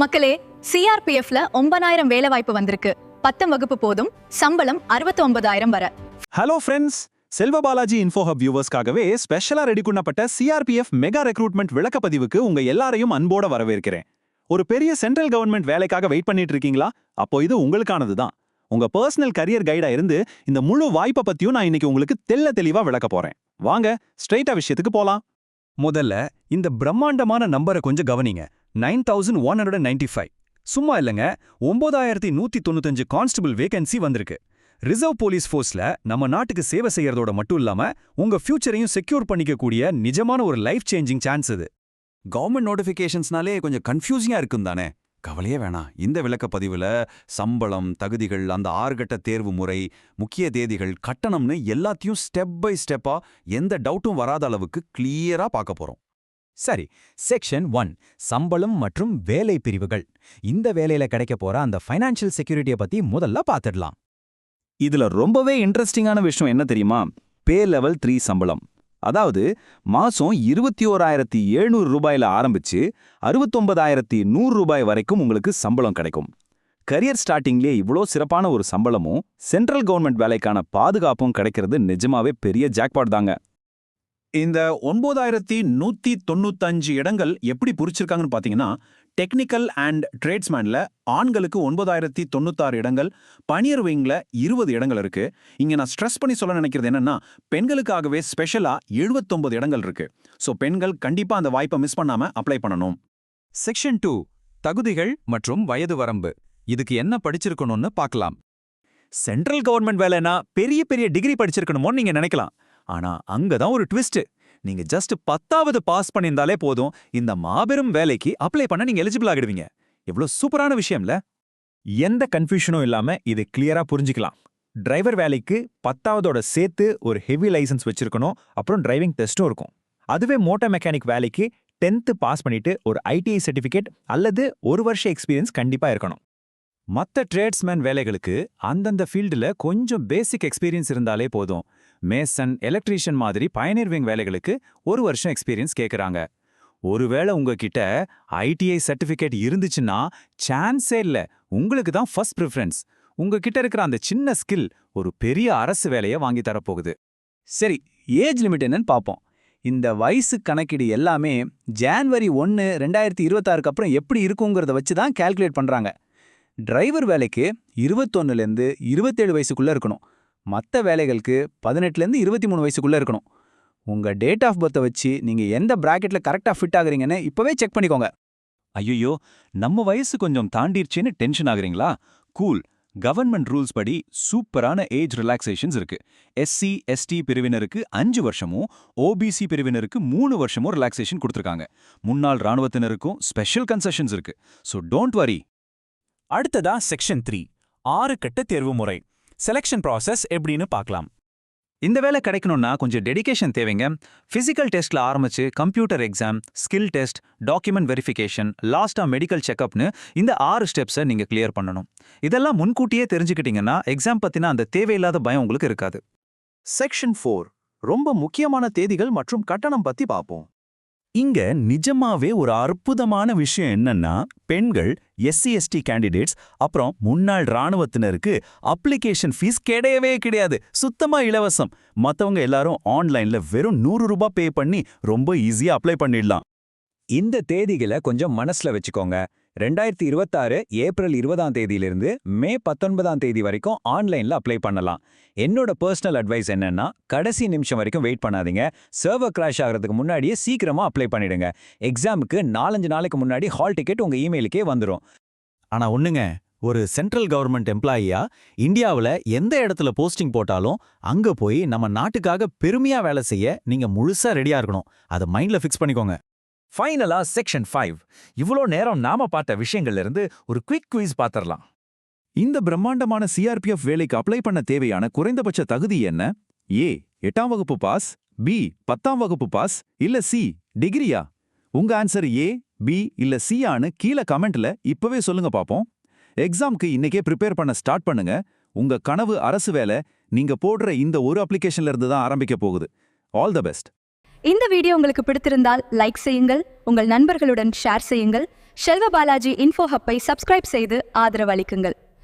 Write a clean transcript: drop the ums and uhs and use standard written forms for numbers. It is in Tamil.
மக்களே, சிஆர்பிஎஃப்ல 9000 வேலை வாய்ப்பு வந்திருக்கு. 10ஆம் வகுப்பு போதும், சம்பளம் 69,000 வர. ஹலோ ஃப்ரெண்ட்ஸ், செல்வ பாலாஜி இன்ஃபோஹப் வியூவர்ஸ்க்காகவே ஸ்பெஷலா ரெடி பண்ணப்பட்ட சிஆர்பிஎஃப் மெகா ரெக்ரூட்மெண்ட் விளக்கப்பதிவுக்கு உங்க எல்லாரையும் அன்போட வரவேற்கிறேன். ஒரு பெரிய சென்ட்ரல் கவர்மெண்ட் வேலைக்காக வெயிட் பண்ணிட்டு இருக்கீங்களா? அப்போ இது உங்களுக்கானது தான். உங்க பர்சனல் கரியர் கைடா இருந்து இந்த முழு வாய்ப்பை பத்தியும் நான் இன்னைக்கு உங்களுக்கு தெளிவா விளக்க போறேன். வாங்க ஸ்ட்ரைட்டா விஷயத்துக்கு போலாம். முதல்ல இந்த பிரம்மாண்டமான நம்பரை கொஞ்சம் கவனிங்க. 9195. சும்மா இல்லைங்க, 9195 கான்ஸ்டபிள் வேகன்சி வந்திருக்கு. ரிசர்வ் போலீஸ் ஃபோர்ஸ்ல நம்ம நாட்டுக்கு சேவை செய்யறதோட மட்டும் இல்லாம உங்க ஃபியூச்சரையும் செக்யூர் பண்ணிக்கக்கூடிய நிஜமான ஒரு லைஃப் சேஞ்சிங் சான்ஸ் இது. கவர்மெண்ட் நோட்டிஃபிகேஷன்ஸ்னாலே கொஞ்சம் கன்ஃபியூசிங்கா இருக்கும் தானே? கவலையே வேணாம். இந்த விளக்கப்பதிவுல சம்பளம், தகுதிகள், அந்த 6 கட்ட தேர்வு முறை, முக்கிய தேதிகள், கட்டணம்னு எல்லாத்தையும் ஸ்டெப் பை ஸ்டெப்பா எந்த டவுட்டும் வராத அளவுக்கு கிளியரா பார்க்க போறோம். சரி, செக்ஷன் 1 சம்பளம் மற்றும் வேலை பிரிவுகள். இந்த வேலையில கிடைக்க போற அந்த ஃபைனான்ஷியல் செக்யூரிட்டியை பத்தி முதல்ல பார்த்துடலாம். இதுல ரொம்பவே இன்ட்ரெஸ்டிங்கான விஷயம் என்ன தெரியுமா? பே லெவல் 3 சம்பளம். அதாவது மாசம் 21,700 ரூபாயில ஆரம்பிச்சு 69,100 ரூபாய் வரைக்கும் உங்களுக்கு சம்பளம் கிடைக்கும். கரியர் ஸ்டார்டிங்லேயே இவ்வளோ சிறப்பான ஒரு சம்பளமும் சென்ட்ரல் கவர்மெண்ட் வேலைக்கான பாதுகாப்பும் கிடைக்கிறது நிஜமாவே பெரிய ஜாக்பாட் தாங்க. இந்த 9,195 இடங்கள் எப்படி புரிச்சிருக்காங்கன்னு பார்த்தீங்கன்னா, டெக்னிக்கல் அண்ட் ட்ரேட்ஸ்மேன்ல ஆண்களுக்கு 9,096 இடங்கள், பணியர் விங்ல 20 இடங்கள் இருக்கு. இங்க நான் ஸ்ட்ரெஸ் பண்ணி சொல்ல நினைக்கிறது என்னன்னா, பெண்களுக்காகவே ஸ்பெஷலா 79 இடங்கள் இருக்கு. ஸோ பெண்கள் கண்டிப்பா அந்த வாய்ப்பை மிஸ் பண்ணாம அப்ளை பண்ணணும். செக்ஷன் 2 தகுதிகள் மற்றும் வயது வரம்பு. இதுக்கு என்ன படிச்சிருக்கணும்னு பார்க்கலாம். சென்ட்ரல் கவர்மெண்ட் வேலைனா பெரிய பெரிய டிகிரி படிச்சிருக்கணுமோன்னு நீங்க நினைக்கலாம். ஆனா அங்கதான் ஒரு ட்விஸ்ட். நீங்க ஜஸ்ட் 10வது பாஸ் பண்ணியிருந்தாலே போதும், இந்த மாபெரும் வேலைக்கு அப்ளை பண்ண நீங்க எலிஜிபிள் ஆகிடுவீங்க. எவ்வளவு சூப்பரான விஷயம்ல? எந்த கன்ஃபியூஷனும் இல்லாம இது கிளியரா புரிஞ்சுக்கலாம். டிரைவர் வேலைக்கு 10வதோட சேர்த்து ஒரு ஹெவி லைசன்ஸ் வச்சிருக்கணும். அப்புறம் டிரைவிங் டெஸ்டும் இருக்கும். அதுவே மோட்டார் மெக்கானிக் வேலைக்கு 10th பாஸ் பண்ணிட்டு ஒரு ஐடிஐ சர்டிஃபிகேட் அல்லது 1 வருஷ எக்ஸ்பீரியன்ஸ் கண்டிப்பா இருக்கணும். மற்ற ட்ரேட்ஸ்மேன் வேலைகளுக்கு அந்தந்த ஃபீல்டுல கொஞ்சம் பேசிக் எக்ஸ்பீரியன்ஸ் இருந்தாலே போதும். மேசன், எலக்ட்ரீஷியன் மாதிரி பயனியர் விங் வேலைகளுக்கு 1 வருஷம் எக்ஸ்பீரியன்ஸ் கேட்குறாங்க. ஒருவேளை உங்ககிட்ட ஐடிஐ சர்டிஃபிகேட் இருந்துச்சுன்னா சான்ஸே இல்லை, உங்களுக்கு தான் ஃபர்ஸ்ட் ப்ரிஃபரன்ஸ். உங்ககிட்ட இருக்கிற அந்த சின்ன ஸ்கில் ஒரு பெரிய அரசு வேலையை வாங்கி தரப்போகுது. சரி, ஏஜ் லிமிட் என்னன்னு பார்ப்போம். இந்த வயசு கணக்கீடு எல்லாமே ஜான்வரி 1, 2026 அப்புறம் எப்படி இருக்குங்கிறத வச்சு தான் கால்குலேட் பண்றாங்க. டிரைவர் வேலைக்கு 21லேருந்து 27 வயசுக்குள்ள இருக்கணும். மற்ற வேலைகளுக்கு 18லேருந்து 23 வயசுக்குள்ள இருக்கணும். உங்க டேட் ஆஃப் பர்த்தை வச்சு நீங்க எந்த பிராக்கெட்ல கரெக்டா ஃபிட் ஆகுறீங்கன்னு இப்பவே செக் பண்ணிக்கோங்க. ஐயோ, நம்ம வயசு கொஞ்சம் தாண்டிருச்சுன்னு டென்ஷன் ஆகுறீங்களா? கூல். கவர்மெண்ட் ரூல்ஸ் படி சூப்பரான ஏஜ் ரிலாக்ஸேஷன்ஸ் இருக்கு. எஸ்சி, எஸ்டி பிரிவினருக்கு 5 வருஷமும், ஓபிசி பிரிவினருக்கு 3 வருஷமும் ரிலாக்ஸேஷன் கொடுத்துருக்காங்க. முன்னாள் ராணுவத்தினருக்கும் ஸ்பெஷல் கன்செஷன்ஸ் இருக்கு. So don't worry. அடுத்ததா செக்ஷன் 3 6 கட்ட தேர்வு முறை. செலக்ஷன் ப்ராசஸ் எப்படின்னு பார்க்கலாம். இந்த வேலை கிடைக்கணும்னா கொஞ்சம் டெடிகேஷன் தேவைங்க. ஃபிசிக்கல் டெஸ்ட்ல ஆரம்பிச்சு computer exam, skill test, document verification, லாஸ்டா மெடிக்கல் செக்அப்னு இந்த 6 ஸ்டெப்ஸை நீங்க கிளியர் பண்ணணும். இதெல்லாம் முன்கூட்டியே தெரிஞ்சுக்கிட்டீங்கன்னா எக்ஸாம் பத்தின அந்த தேவையில்லாத பயம் உங்களுக்கு இருக்காது. செக்ஷன் 4 ரொம்ப முக்கியமான தேதிகள் மற்றும் கட்டணம் பத்தி பார்ப்போம். இங்க நிஜமாவே ஒரு அற்புதமான விஷயம் என்னன்னா, பெண்கள், எஸ்சி எஸ்டி கேண்டிடேட்ஸ், அப்புறம் முன்னாள் ராணுவத்தினருக்கு அப்ளிகேஷன் ஃபீஸ் கிடையவே கிடையாது. சுத்தமா இலவசம். மத்தவங்க எல்லாரும் ஆன்லைன்ல வெறும் 100 ரூபாய் பே பண்ணி ரொம்ப ஈஸியா அப்ளை பண்ணிடலாம். இந்த தேதிகளை கொஞ்சம் மனசுல வச்சுக்கோங்க. 2026 ஏப்ரல் 20ஆம் தேதியிலிருந்து மே 19ஆம் தேதி வரைக்கும் ஆன்லைன்ல அப்ளை பண்ணலாம். என்னோட பர்சனல் அட்வைஸ் என்னன்னா, கடைசி நிமிஷம் வரைக்கும் வெயிட் பண்ணாதீங்க. சர்வர் கிராஷ் ஆகிறதுக்கு முன்னாடியே சீக்கிரமா அப்ளை பண்ணிடுங்க. எக்ஸாமுக்கு 4-5 நாளைக்கு முன்னாடி ஹால் டிக்கெட் உங்க இமெயிலுக்கே வந்துடும். ஆனா ஒண்ணுங்க, ஒரு சென்ட்ரல் கவர்மெண்ட் எம்ப்ளாயியா இந்தியாவில் எந்த இடத்துல போஸ்டிங் போட்டாலும் அங்க போய் நம்ம நாட்டுக்காக பெருமையா வேலை செய்ய நீங்க முழுசா ரெடியா இருக்கணும். அதை மைண்ட்ல ஃபிக்ஸ் பண்ணிக்கோங்க. ஃபைனலா செக்ஷன் 5. இவ்வளோ நேரம் நாம பார்த்த விஷயங்கள்ல இருந்து ஒரு குவிக் குவிஸ் பார்த்துடலாம். இந்த பிரம்மாண்டமான சிஆர்பிஎஃப் வேலைக்கு அப்ளை பண்ண தேவையான குறைந்தபட்ச தகுதி என்ன? ஏ 8ஆம் வகுப்பு பாஸ், பி 10ஆம் வகுப்பு பாஸ், இல்ல சி டிகிரியா? உங்க ஆன்சர் ஏ, பி இல்ல சி ஆன்னு கீழே கமெண்ட்ல இப்பவே சொல்லுங்க பாப்போம். எக்ஸாம்க்கு இன்னைக்கே ப்ரிப்பேர் பண்ண ஸ்டார்ட் பண்ணுங்க. உங்க கனவு அரசு வேலை நீங்க போடுற இந்த ஒரு அப்ளிகேஷன்ல இருந்து தான் ஆரம்பிக்க போகுது. All the best. இந்த வீடியோ உங்களுக்கு பிடித்திருந்தால் லைக் செய்யுங்கள், உங்கள் நண்பர்களுடன் ஷேர் செய்யுங்கள். செல்வ பாலாஜி இன்ஃபோ ஹப்பை சப்ஸ்கிரைப் செய்து ஆதரவு அளிக்குங்கள்.